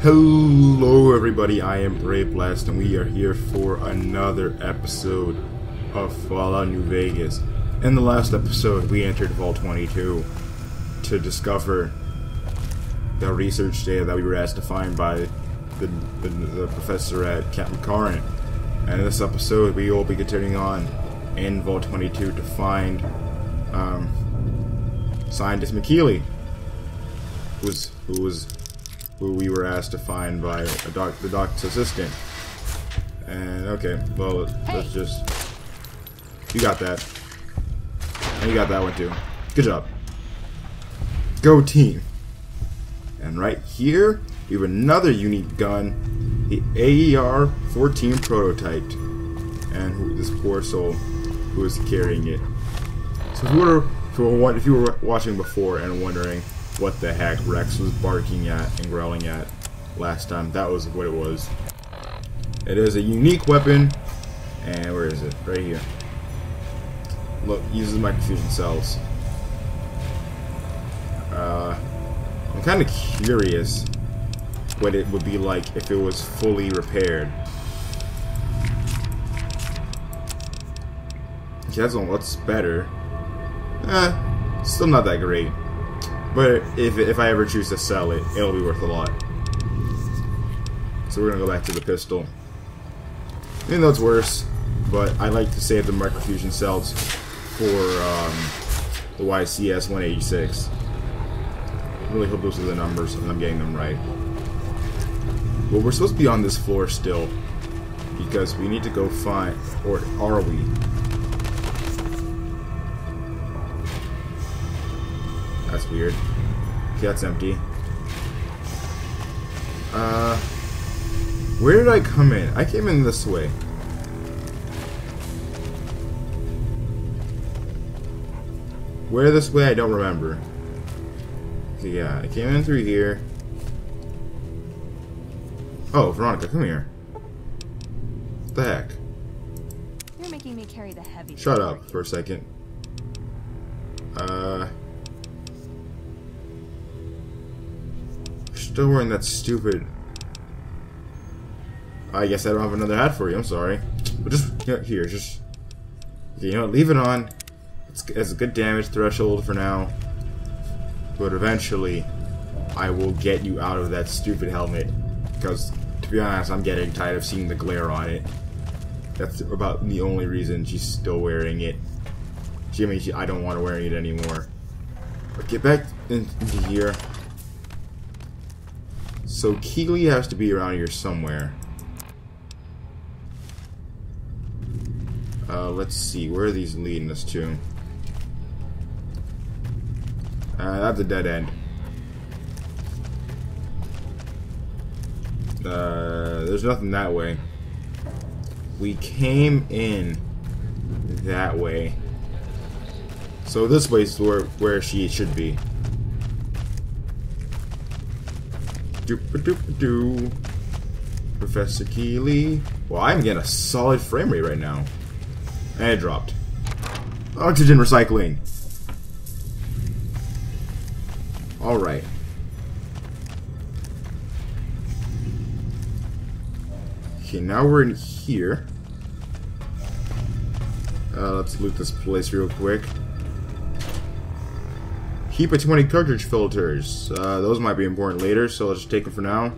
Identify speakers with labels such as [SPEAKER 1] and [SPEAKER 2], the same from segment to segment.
[SPEAKER 1] Hello everybody, I am Brave Blast and we are here for another episode of Fallout New Vegas. In the last episode we entered Vault 22 to discover the research data that we were asked to find by the professor at Camp McCarran. And in this episode we will be continuing on in Vault 22 to find Scientist McKeely, who we were asked to find by the doc's assistant. And okay, well, let's just... You got that. And you got that one too. Good job. Go team. And right here, we have another unique gun, the AER-14 prototype. And this poor soul who is carrying it. So if you were watching before and wondering what the heck Rex was barking at and growling at last time, that was what it was. It is a unique weapon, and where is it? Right here. Look, uses microfusion cells. I'm kind of curious what it would be like if it was fully repaired. Okay, that's what's better. Still not that great. But if I ever choose to sell it, it'll be worth a lot. So we're gonna go back to the pistol. Even though it's worse, but I like to save the microfusion cells for the YCS 186. I really hope those are the numbers and I'm getting them right. Well, we're supposed to be on this floor still, because we need to go find, or are we? That's weird. Okay, that's empty. Where did I come in? I came in this way. Where this way, I don't remember. Okay, yeah, I came in through here. Oh, Veronica, come here. What the heck?
[SPEAKER 2] You're making me carry the heavy.
[SPEAKER 1] Shut up for a second. Still wearing that stupid... I guess I don't have another hat for you, I'm sorry. But just, here, just... Okay, you know what, leave it on. It's a good damage threshold for now. But eventually, I will get you out of that stupid helmet. Because, to be honest, I'm getting tired of seeing the glare on it. That's about the only reason she's still wearing it. I don't want her wearing it anymore. But get back into here. So Keely has to be around here somewhere. Let's see, where are these leading us to? That's a dead end. There's nothing that way. We came in that way. So this way is where she should be. Doop-a-doop-a-doo. Professor Keely. Well, I'm getting a solid frame rate right now. And it dropped. Oxygen recycling. Alright. Okay, now we're in here. Let's loot this place real quick. Keep a 20 cartridge filters. Those might be important later, so let's just take them for now.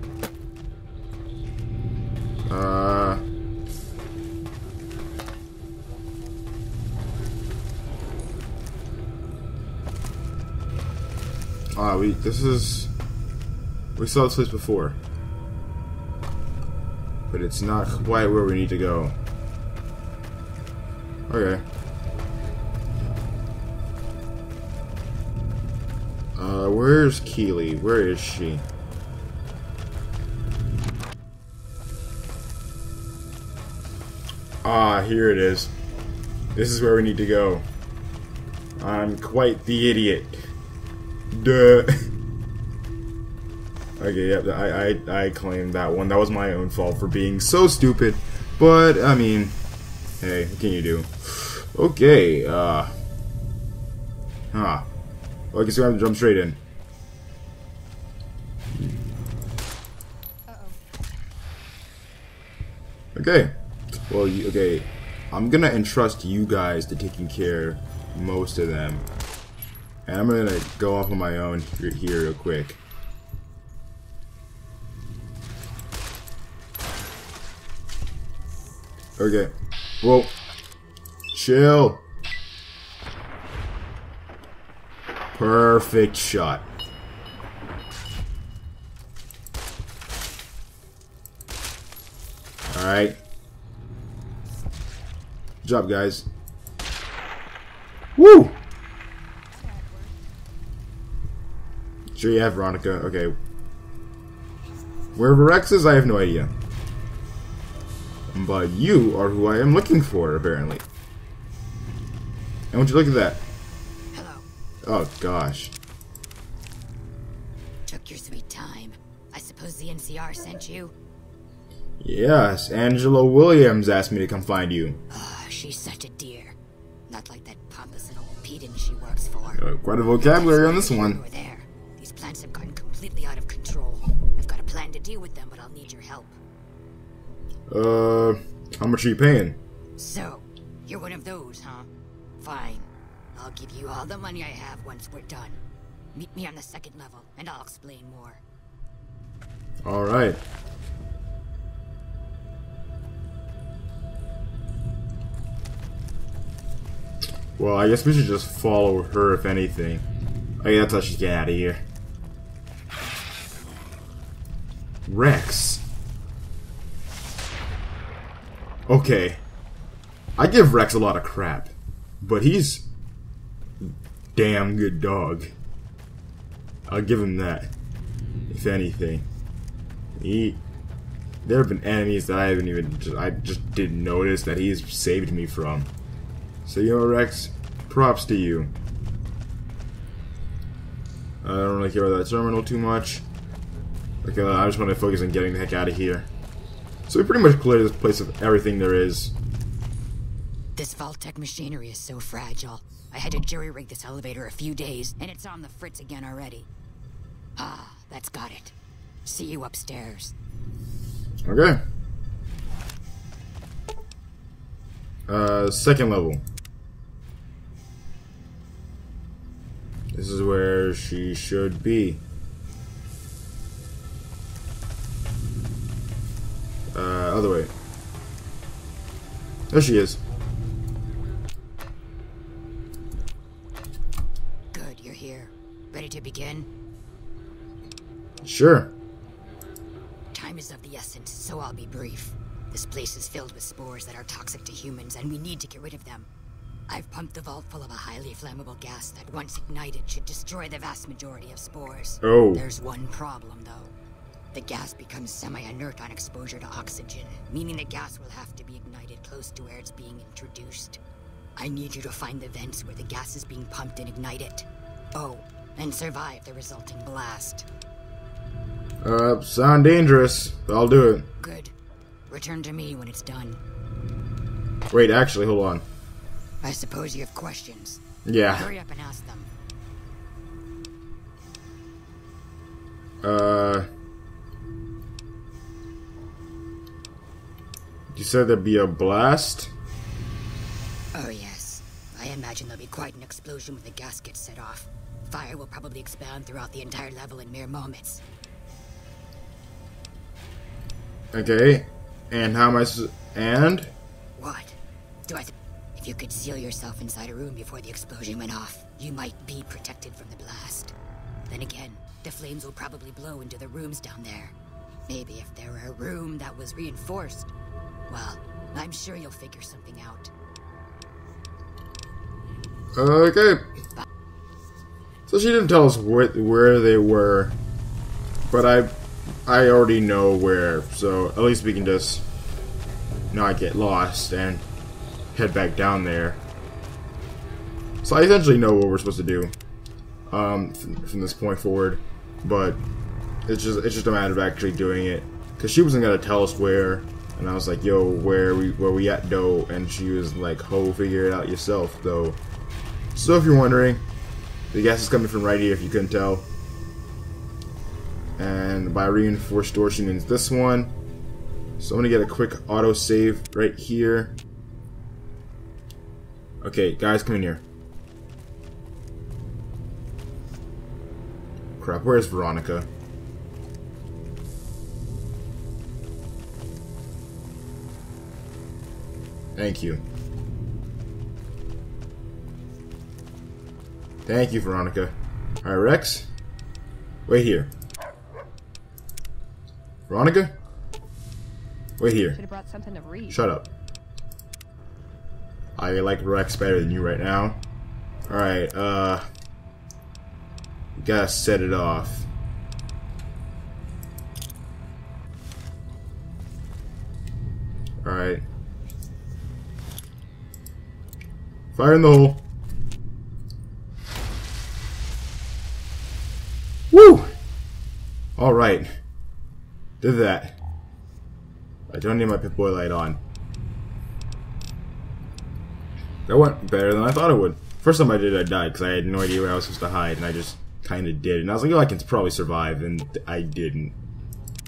[SPEAKER 1] We saw this place before. But it's not quite where we need to go. Okay. Where's Keely? Where is she? Ah, here it is. This is where we need to go. I'm quite the idiot. Duh. Okay, yep, I claim that one. That was my own fault for being so stupid. But, I mean, hey, what can you do? Okay, Well, I guess we have to jump straight in. Okay. Well, okay. I'm gonna entrust you guys to taking care of most of them. And I'm gonna go off on my own here real quick. Okay. Whoa. Chill. Perfect shot. Alright. Good job, guys. Woo! Sure you have Veronica. Okay. Where Rex is, I have no idea. But you are who I am looking for, apparently. And would you look at that?
[SPEAKER 3] Hello.
[SPEAKER 1] Oh, gosh.
[SPEAKER 3] Took your sweet time. I suppose the NCR sent you?
[SPEAKER 1] Yes, Angela Williams asked me to come find you.
[SPEAKER 3] She's such a dear. Not like that pompous little pedant she works for.
[SPEAKER 1] Quite a vocabulary on this one.
[SPEAKER 3] Over there. These plants have gotten completely out of control. I've got a plan to deal with them, but I'll need your help.
[SPEAKER 1] How much are you paying?
[SPEAKER 3] So, you're one of those, huh? Fine. I'll give you all the money I have once we're done. Meet me on the second level, and I'll explain more.
[SPEAKER 1] Alright. Well, I guess we should just follow her, if anything. Okay, that's how she get out of here. Rex. Okay. I give Rex a lot of crap, but he's a damn good dog. I'll give him that. If anything. There have been enemies that I just didn't notice that he's saved me from. So, you know, Rex, props to you. I don't really care about that terminal too much. Okay, I just want to focus on getting the heck out of here. So we pretty much cleared this place of everything there is.
[SPEAKER 3] This Vault-Tec machinery is so fragile. I had to jury-rig this elevator a few days, and it's on the fritz again already. Ah, that's got it. See you upstairs.
[SPEAKER 1] Okay. Second level. This is where she should be. Other way. There she is.
[SPEAKER 3] Good, you're here. Ready to begin?
[SPEAKER 1] Sure.
[SPEAKER 3] Time is of the essence, so I'll be brief. This place is filled with spores that are toxic to humans, and we need to get rid of them. I've pumped the vault full of a highly flammable gas that, once ignited, should destroy the vast majority of spores.
[SPEAKER 1] Oh.
[SPEAKER 3] There's one problem, though. The gas becomes semi-inert on exposure to oxygen, meaning the gas will have to be ignited close to where it's being introduced. I need you to find the vents where the gas is being pumped and ignite it. Oh, and survive the resulting blast.
[SPEAKER 1] Sound dangerous, but I'll do it.
[SPEAKER 3] Good. Return to me when it's done.
[SPEAKER 1] Wait, actually, hold on.
[SPEAKER 3] I suppose you have questions.
[SPEAKER 1] Yeah.
[SPEAKER 3] Hurry up and ask them.
[SPEAKER 1] You said there'd be a blast?
[SPEAKER 3] Oh yes. I imagine there'll be quite an explosion when the gas gets set off. Fire will probably expand throughout the entire level in mere moments.
[SPEAKER 1] Okay. And how am I and?
[SPEAKER 3] What? If you could seal yourself inside a room before the explosion went off, you might be protected from the blast. Then again, the flames will probably blow into the rooms down there. Maybe if there were a room that was reinforced. Well, I'm sure you'll figure something out.
[SPEAKER 1] Okay. So she didn't tell us where they were, but I already know where, so at least we can just not get lost and head back down there. So I essentially know what we're supposed to do from this point forward, but it's just a matter of actually doing it. Cause she wasn't gonna tell us where, and I was like, "Yo, where we at, though?" And she was like, "Ho, figure it out yourself, though." So if you're wondering, the gas is coming from right here. If you couldn't tell, and by reinforced door, she means this one. So I'm gonna get a quick auto save right here. Okay, guys, come in here. Crap, where's Veronica? Thank you. Thank you, Veronica. Alright, Rex. Wait here. Veronica? Wait here.
[SPEAKER 2] Should have brought something to read.
[SPEAKER 1] Shut up. I like Rex better than you right now. Alright, we gotta set it off. Alright. Fire in the hole. Woo! Alright. Did that. I don't need my Pip-Boy light on. That went better than I thought it would. First time I did it, I died because I had no idea where I was supposed to hide, and I just kind of did. And I was like, oh, I can probably survive, and I didn't.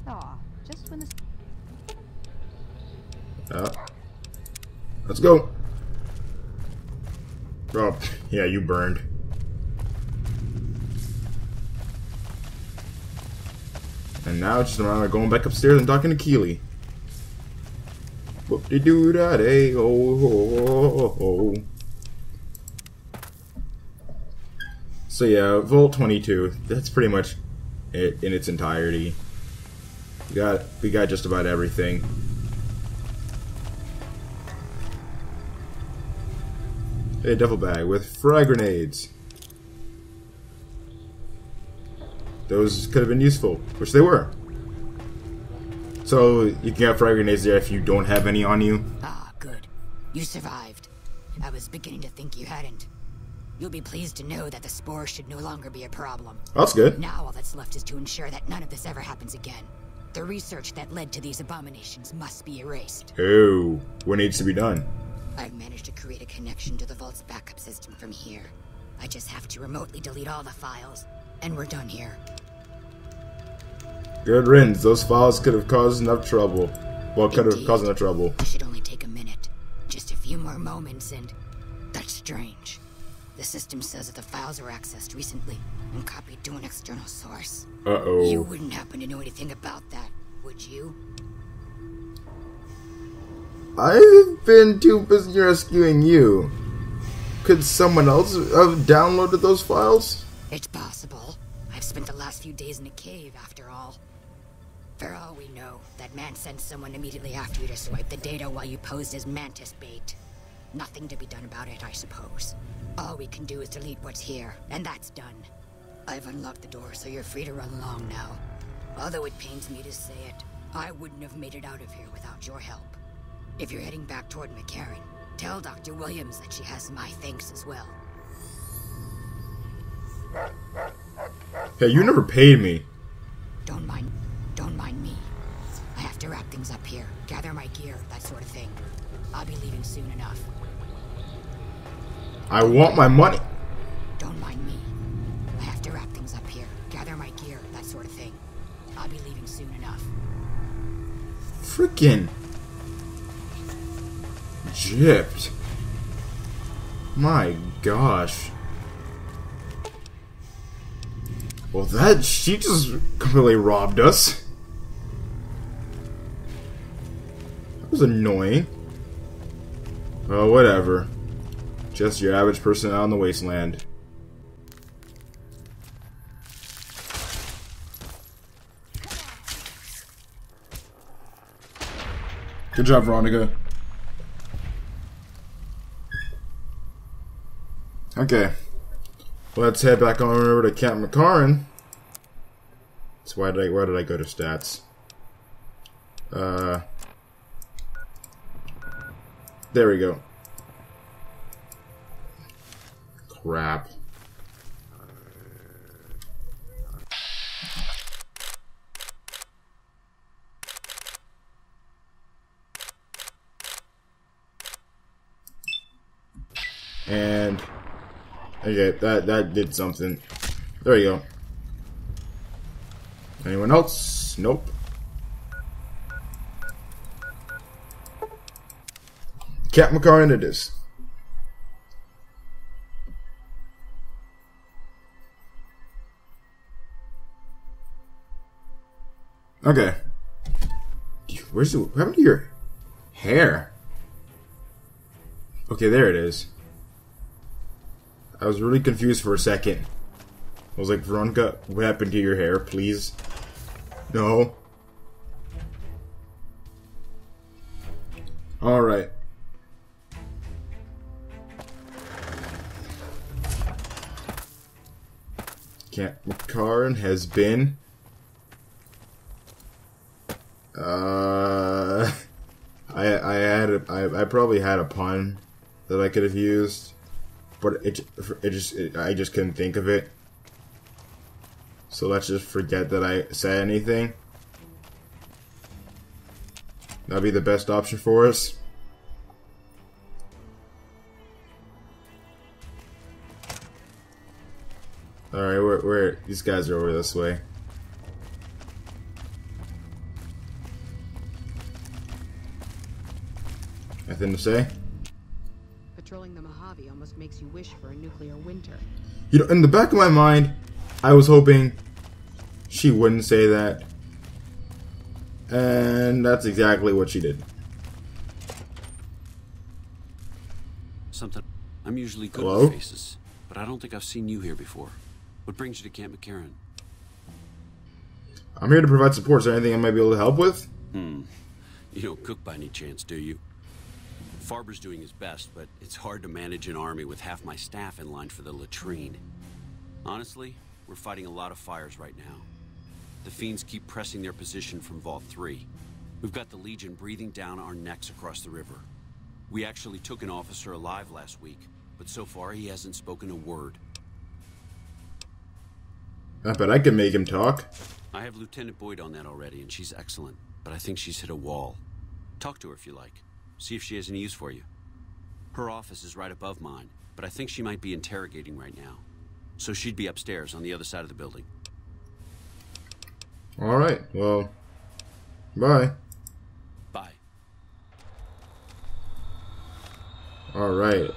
[SPEAKER 2] Aw, just when this.
[SPEAKER 1] Let's go. Oh, yeah, you burned. And now it's just a matter of going back upstairs and talking to Keely. Whoop-de-doo-da-day, oh. So yeah, Vault 22, that's pretty much it in its entirety. We got just about everything. A duffel bag with frag grenades. Those could have been useful, which they were. So you can get frag grenades there if you don't have any on you.
[SPEAKER 3] Ah, good. You survived. I was beginning to think you hadn't. You'll be pleased to know that the spore should no longer be a problem.
[SPEAKER 1] That's good.
[SPEAKER 3] Now all that's left is to ensure that none of this ever happens again. The research that led to these abominations must be erased.
[SPEAKER 1] Oh, what needs to be done?
[SPEAKER 3] I've managed to create a connection to the Vault's backup system from here. I just have to remotely delete all the files, and we're done here.
[SPEAKER 1] Good riddance. Those files could have caused enough trouble. Well, could have caused enough trouble.
[SPEAKER 3] It should only take a minute. Just a few more moments, and that's strange. The system says that the files were accessed recently and copied to an external source.
[SPEAKER 1] Uh-oh.
[SPEAKER 3] You wouldn't happen to know anything about that, would you?
[SPEAKER 1] I've been too busy rescuing you. Could someone else have downloaded those files?
[SPEAKER 3] It's possible. I've spent the last few days in a cave, after all. For all we know, that man sent someone immediately after you to swipe the data while you posed as Mantis bait. Nothing to be done about it, I suppose. All we can do is delete what's here, and that's done. I've unlocked the door, so you're free to run along now. Although it pains me to say it, I wouldn't have made it out of here without your help. If you're heading back toward McCarran, tell Dr. Williams that she has my thanks as well.
[SPEAKER 1] Hey, you never paid me.
[SPEAKER 3] Don't mind me. I have to wrap things up here, gather my gear, that sort of thing. I'll be leaving soon enough.
[SPEAKER 1] I want my money.
[SPEAKER 3] Don't mind me. I have to wrap things up here, gather my gear, that sort of thing. I'll be leaving soon enough.
[SPEAKER 1] Freaking gypped. My gosh. Well, she just completely robbed us. That was annoying. Oh, whatever. Just your average person out in the wasteland. Good job, Veronica. Okay. Let's head back on over to Camp McCarran. So where did I go to stats? There we go. Crap. And okay, that did something. There you go. Anyone else? Nope. Cat McCarran it is. Okay. What happened to your hair? Okay, there it is. I was really confused for a second. I was like, Veronica, what happened to your hair, please? No. Alright. Cat McCarran has been... I probably had a pun that I could have used, but I just couldn't think of it. So let's just forget that I said anything. That'd be the best option for us. Alright, where these guys are over this way. Nothing to say?
[SPEAKER 4] Patrolling the Mojave almost makes you wish for a nuclear winter.
[SPEAKER 1] You know, in the back of my mind, I was hoping she wouldn't say that. And that's exactly what she did.
[SPEAKER 5] Something. I'm usually good
[SPEAKER 1] Hello?
[SPEAKER 5] with faces, but I don't think I've seen you here before. What brings you to Camp McCarran?
[SPEAKER 1] I'm here to provide support. Is there anything I might be able to help with?
[SPEAKER 5] You don't cook by any chance, do you? Farber's doing his best, but it's hard to manage an army with half my staff in line for the latrine. Honestly, we're fighting a lot of fires right now. The fiends keep pressing their position from Vault 3. We've got the Legion breathing down our necks across the river. We actually took an officer alive last week, but so far he hasn't spoken a word.
[SPEAKER 1] I bet I can make him talk.
[SPEAKER 5] I have Lieutenant Boyd on that already, and she's excellent, but I think she's hit a wall. Talk to her if you like. See if she has any use for you. Her office is right above mine, but I think she might be interrogating right now. So she'd be upstairs on the other side of the building.
[SPEAKER 1] Alright, well, bye.
[SPEAKER 5] Bye.
[SPEAKER 1] Alright,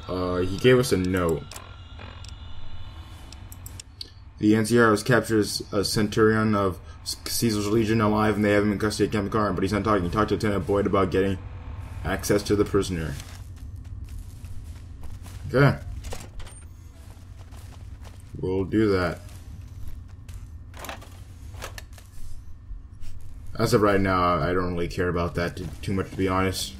[SPEAKER 1] he gave us a note. The NCR captures a Centurion of Caesar's Legion alive, and they have him in custody at Camp McCarran, but he's not talking. He talked to Lieutenant Boyd about getting access to the prisoner. Okay. We'll do that. As of right now, I don't really care about that too much, to be honest.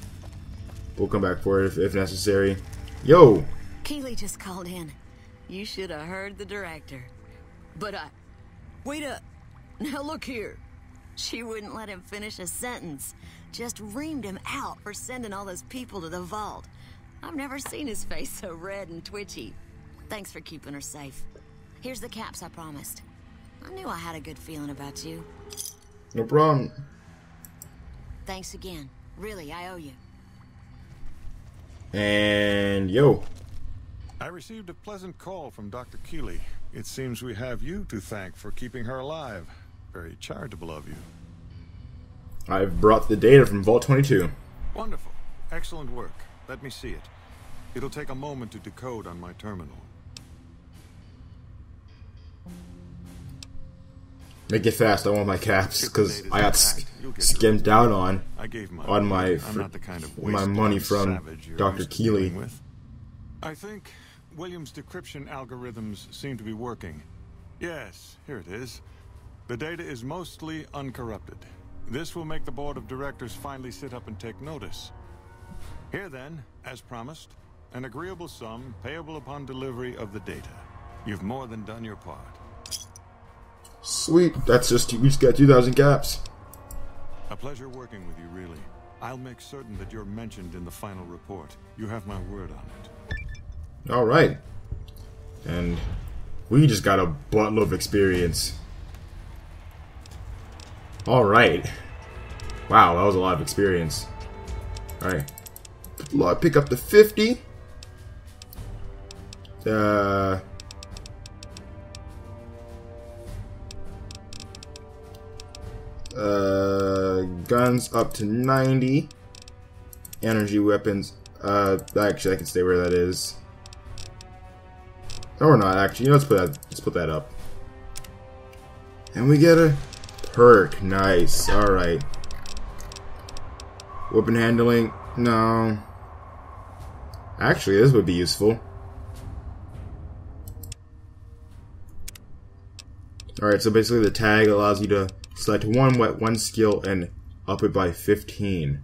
[SPEAKER 1] We'll come back for it if necessary. Yo!
[SPEAKER 6] Keeley just called in. You should have heard the director. But wait up. Now look here. She wouldn't let him finish a sentence. Just reamed him out for sending all those people to the vault. I've never seen his face so red and twitchy. Thanks for keeping her safe. Here's the caps I promised. I knew I had a good feeling about you.
[SPEAKER 1] No problem.
[SPEAKER 6] Thanks again. Really, I owe you.
[SPEAKER 1] And yo.
[SPEAKER 7] I received a pleasant call from Dr. Keeley. It seems we have you to thank for keeping her alive. Very charitable of you.
[SPEAKER 1] I've brought the data from Vault 22.
[SPEAKER 7] Wonderful. Excellent work. Let me see it. It'll take a moment to decode on my terminal.
[SPEAKER 1] Make it fast. I want my caps because I got skimped out on my money from Dr. Keeley.
[SPEAKER 7] I think Williams' decryption algorithms seem to be working. Yes, here it is. The data is mostly uncorrupted. This will make the board of directors finally sit up and take notice. Here then, as promised, an agreeable sum payable upon delivery of the data. You've more than done your part.
[SPEAKER 1] Sweet. That's just, we just got 2,000 caps.
[SPEAKER 7] A pleasure working with you, really. I'll make certain that you're mentioned in the final report. You have my word on it.
[SPEAKER 1] Alright. And we just got a buttload of experience. Alright. Wow, that was a lot of experience. Alright. Pick up the 50. Guns up to 90. Energy weapons Actually, I can stay where that is. Or not, actually. Let's put that up. And we get a perk. Nice. Alright. Weapon handling? No. Actually, this would be useful. Alright, so basically the tag allows you to select one skill and up it by 15.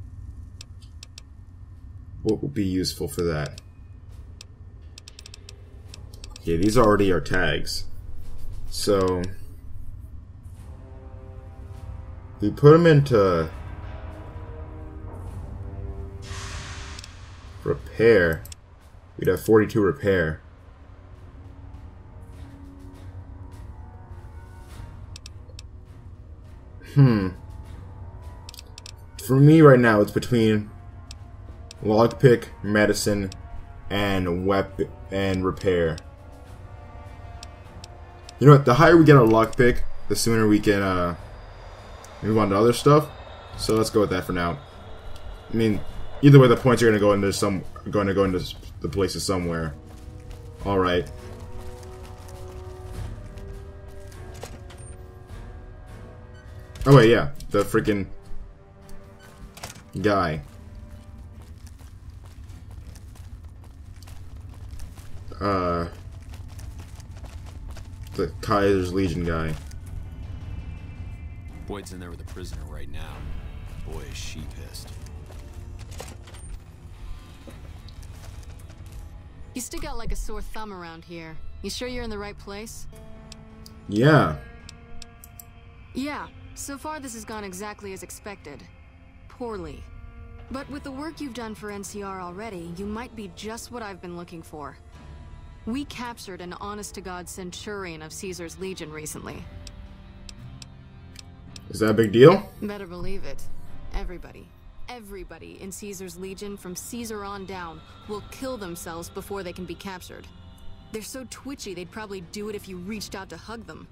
[SPEAKER 1] What would be useful for that? Okay, these are already our tags. So we put them into repair. We'd have 42 repair. For me right now, it's between lockpick, medicine, and weapon and repair. You know what? The higher we get our lockpick, the sooner we can move on to other stuff. So let's go with that for now. I mean, either way, the points are going to go into the places somewhere. All right. Oh wait, yeah, the freaking guy. The Kaiser's Legion guy.
[SPEAKER 8] Boyd's in there with a prisoner right now. Boy, is she pissed.
[SPEAKER 9] You stick out like a sore thumb around here. You sure you're in the right place?
[SPEAKER 1] Yeah.
[SPEAKER 9] Yeah. So far this has gone exactly as expected. Poorly. But with the work you've done for NCR already, you might be just what I've been looking for. We captured an honest-to-God Centurion of Caesar's Legion recently.
[SPEAKER 1] Is that a big deal?
[SPEAKER 9] Better believe it. Everybody in Caesar's Legion from Caesar on down will kill themselves before they can be captured. They're so twitchy they'd probably do it if you reached out to hug them.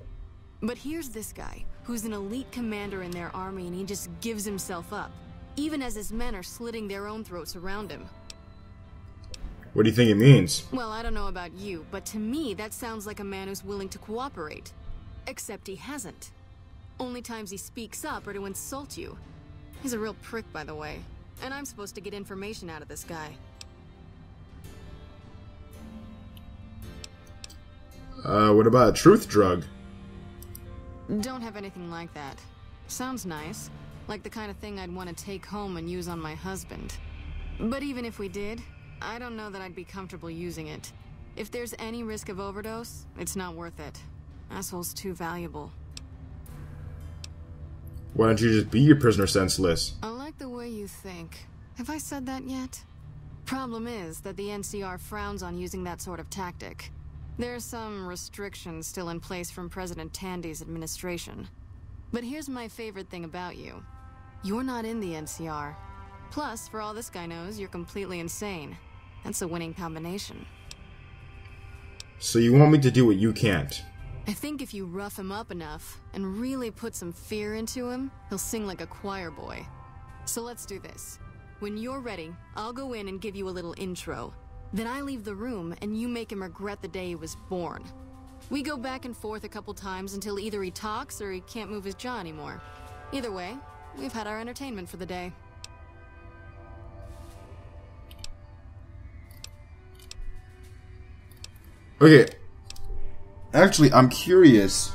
[SPEAKER 9] But here's this guy, who's an elite commander in their army, and he just gives himself up, even as his men are slitting their own throats around him.
[SPEAKER 1] What do you think it means?
[SPEAKER 9] Well, I don't know about you, but to me that sounds like a man who's willing to cooperate. Except he hasn't. Only times he speaks up are to insult you. He's a real prick, by the way. And I'm supposed to get information out of this guy.
[SPEAKER 1] What about a truth drug?
[SPEAKER 9] Don't have anything like that. Sounds nice. Like the kind of thing I'd want to take home and use on my husband. But even if we did, I don't know that I'd be comfortable using it. If there's any risk of overdose, it's not worth it. Asshole's too valuable.
[SPEAKER 1] Why don't you just be your prisoner senseless?
[SPEAKER 9] I like the way you think. Have I said that yet? Problem is that the NCR frowns on using that sort of tactic. There are some restrictions still in place from President Tandy's administration. But here's my favorite thing about you. You're not in the NCR. Plus, for all this guy knows, you're completely insane. That's a winning combination.
[SPEAKER 1] So you want me to do what you can't?
[SPEAKER 9] I think if you rough him up enough and really put some fear into him, he'll sing like a choir boy. So let's do this. When you're ready, I'll go in and give you a little intro. Then I leave the room and you make him regret the day he was born. We go back and forth a couple times until either he talks or he can't move his jaw anymore. Either way, we've had our entertainment for the day.
[SPEAKER 1] Okay. Actually, I'm curious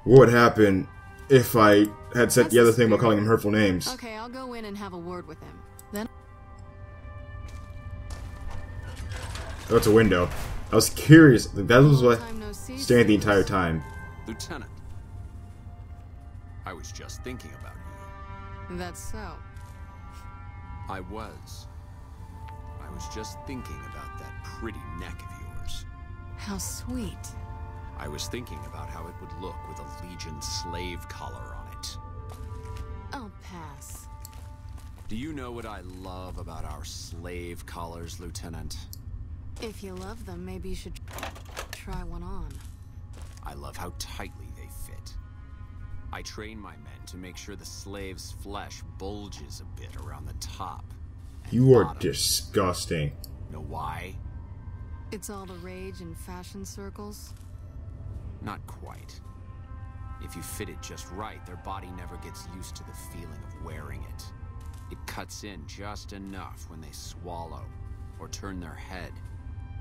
[SPEAKER 1] what would happen if I had said the other thing about calling him hurtful names.
[SPEAKER 9] Okay, I'll go in and have a word with him. Then...
[SPEAKER 1] Oh, it's a window. I was curious. That was what staying the entire time.
[SPEAKER 8] Lieutenant, I was just thinking about you.
[SPEAKER 9] That's so.
[SPEAKER 8] I was just thinking about that pretty neck of yours.
[SPEAKER 9] How sweet.
[SPEAKER 8] I was thinking about how it would look with a Legion slave collar on it.
[SPEAKER 9] I'll pass.
[SPEAKER 8] Do you know what I love about our slave collars, Lieutenant?
[SPEAKER 9] If you love them, maybe you should try one on.
[SPEAKER 8] I love how tightly they fit. I train my men to make sure the slave's flesh bulges a bit around the top.
[SPEAKER 1] You are
[SPEAKER 8] bottom.
[SPEAKER 1] disgusting.
[SPEAKER 8] Know why?
[SPEAKER 9] It's all the rage in fashion circles.
[SPEAKER 8] Not quite. If you fit it just right, their body never gets used to the feeling of wearing it. It cuts in just enough when they swallow or turn their head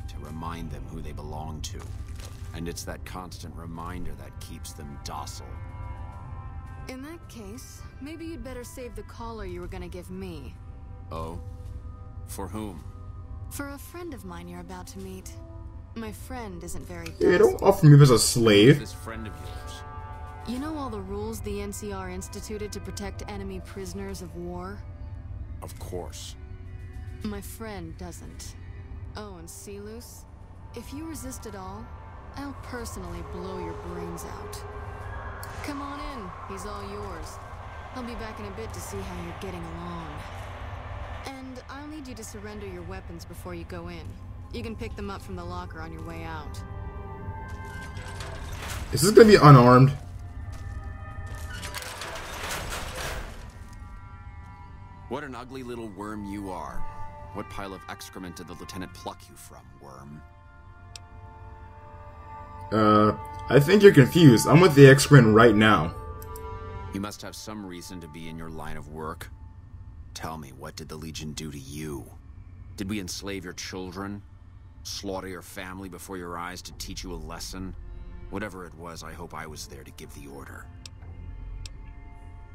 [SPEAKER 8] to remind them who they belong to. And it's that constant reminder that keeps them docile.
[SPEAKER 9] In that case, maybe you'd better save the collar you were gonna give me.
[SPEAKER 8] Oh? For whom?
[SPEAKER 9] For a friend of mine you're about to meet. My friend isn't very
[SPEAKER 1] Hey, don't
[SPEAKER 9] docile.
[SPEAKER 1] offer me as a
[SPEAKER 8] Who's
[SPEAKER 1] slave.
[SPEAKER 8] this friend of yours?
[SPEAKER 9] You know all the rules the NCR instituted to protect enemy prisoners of war?
[SPEAKER 8] Of course.
[SPEAKER 9] My friend doesn't. Oh, and Silus, if you resist at all, I'll personally blow your brains out. Come on in, he's all yours. I'll be back in a bit to see how you're getting along. And I'll need you to surrender your weapons before you go in. You can pick them up from the locker on your way out.
[SPEAKER 1] Is this gonna be unarmed?
[SPEAKER 8] What an ugly little worm you are. What pile of excrement did the lieutenant pluck you from, worm?
[SPEAKER 1] I think you're confused. I'm with the excrement right now.
[SPEAKER 8] You must have some reason to be in your line of work. Tell me, what did the Legion do to you? Did we enslave your children? Slaughter your family before your eyes to teach you a lesson? Whatever it was, I hope I was there to give the order.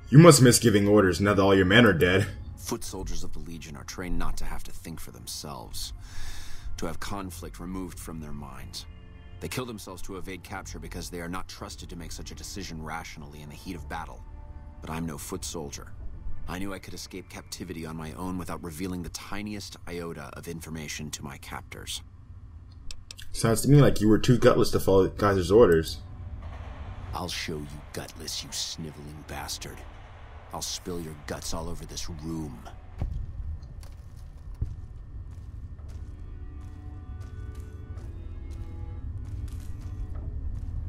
[SPEAKER 1] You must miss giving orders now that all your men are dead.
[SPEAKER 8] Foot soldiers of the Legion are trained not to have to think for themselves, to have conflict removed from their minds. They kill themselves to evade capture because they are not trusted to make such a decision rationally in the heat of battle. But I'm no foot soldier. I knew I could escape captivity on my own without revealing the tiniest iota of information to my captors.
[SPEAKER 1] Sounds to me like you were too gutless to follow Kaiser's orders.
[SPEAKER 8] I'll show you gutless, you sniveling bastard. I'll spill your guts all over this room.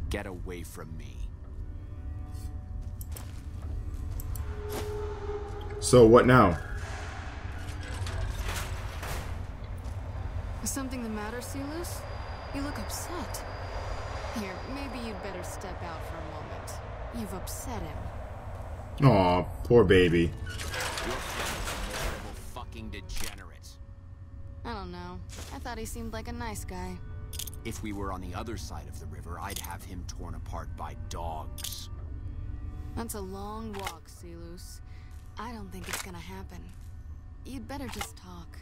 [SPEAKER 8] Get away from me.
[SPEAKER 1] So what now?
[SPEAKER 9] Is something the matter, Silus? You look upset. Here, maybe you'd better step out for a moment. You've upset him.
[SPEAKER 1] Aw, poor baby.
[SPEAKER 8] Your friend is a horrible fucking degenerate.
[SPEAKER 9] I don't know. I thought he seemed like a nice guy.
[SPEAKER 8] If we were on the other side of the river, I'd have him torn apart by dogs.
[SPEAKER 9] That's a long walk, Silus. I don't think it's gonna happen. You'd better just talk.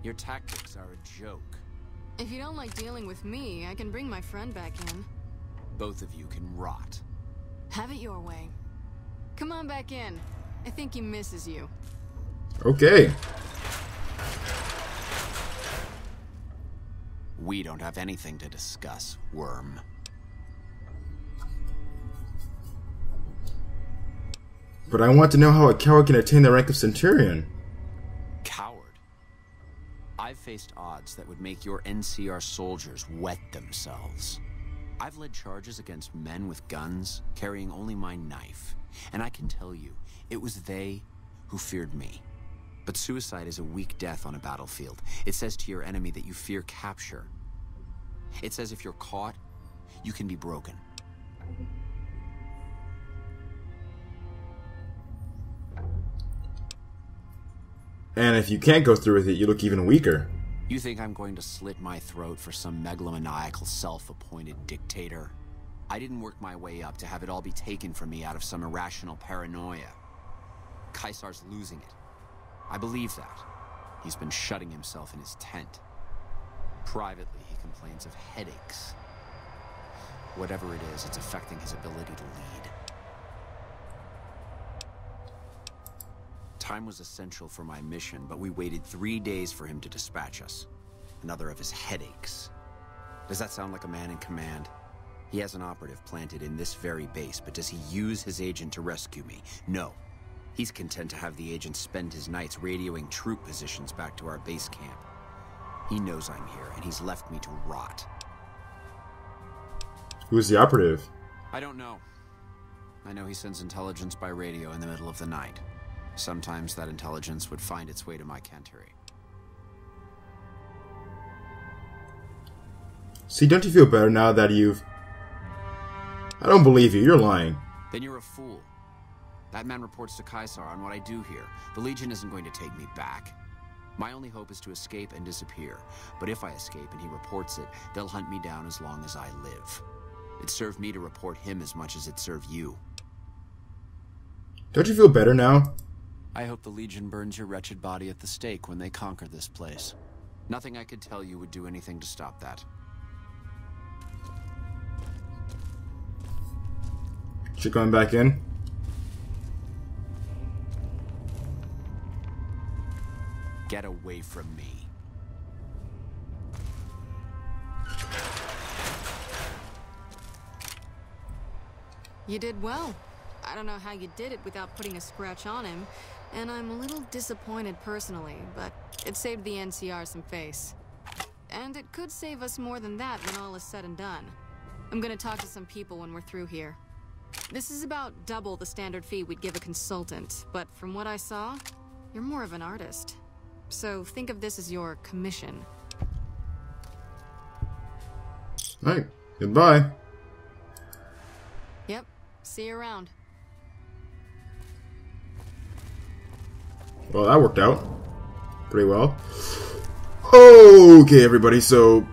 [SPEAKER 8] Your tactics are a joke.
[SPEAKER 9] If you don't like dealing with me, I can bring my friend back in.
[SPEAKER 8] Both of you can rot.
[SPEAKER 9] Have it your way. Come on back in. I think he misses you.
[SPEAKER 1] Okay.
[SPEAKER 8] We don't have anything to discuss, worm.
[SPEAKER 1] But I want to know how a coward can attain the rank of Centurion.
[SPEAKER 8] Coward. I've faced odds that would make your NCR soldiers wet themselves. I've led charges against men with guns, carrying only my knife. And I can tell you, it was they who feared me. But suicide is a weak death on a battlefield. It says to your enemy that you fear capture. It says if you're caught, you can be broken.
[SPEAKER 1] And if you can't go through with it, you look even weaker.
[SPEAKER 8] You think I'm going to slit my throat for some megalomaniacal self-appointed dictator? I didn't work my way up to have it all be taken from me out of some irrational paranoia. Caesar's losing it. I believe that. He's been shutting himself in his tent. Privately, he complains of headaches. Whatever it is, it's affecting his ability to lead. Time was essential for my mission, but we waited 3 days for him to dispatch us. Another of his headaches. Does that sound like a man in command? He has an operative planted in this very base, but does he use his agent to rescue me? No. He's content to have the agent spend his nights radioing troop positions back to our base camp. He knows I'm here, and he's left me to rot.
[SPEAKER 1] Who's the operative?
[SPEAKER 8] I don't know. I know he sends intelligence by radio in the middle of the night. Sometimes that intelligence would find its way to my Canteri.
[SPEAKER 1] See, don't you feel better now that you've... I don't believe you. You're lying.
[SPEAKER 8] Then you're a fool. That man reports to Caesar on what I do here. The Legion isn't going to take me back. My only hope is to escape and disappear. But if I escape and he reports it, they'll hunt me down as long as I live. It served me to report him as much as it served you.
[SPEAKER 1] Don't you feel better now?
[SPEAKER 8] I hope the Legion burns your wretched body at the stake when they conquer this place. Nothing I could tell you would do anything to stop that.
[SPEAKER 1] She coming back in?
[SPEAKER 8] Get away from me.
[SPEAKER 9] You did well. I don't know how you did it without putting a scratch on him, and I'm a little disappointed personally, but it saved the NCR some face. And it could save us more than that when all is said and done. I'm gonna talk to some people when we're through here. This is about double the standard fee we'd give a consultant, but from what I saw, you're more of an artist. So think of this as your commission.
[SPEAKER 1] Alright, goodbye.
[SPEAKER 9] Yep, see you around.
[SPEAKER 1] Well, that worked out pretty well. Okay, everybody, so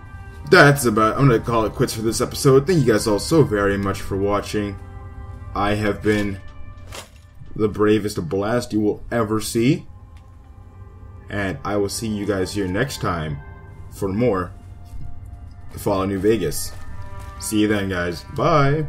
[SPEAKER 1] that's about... I'm gonna call it quits for this episode. Thank you guys all so very much for watching. I have been the bravest blast you will ever see. And I will see you guys here next time for more Fallout New Vegas. See you then, guys. Bye.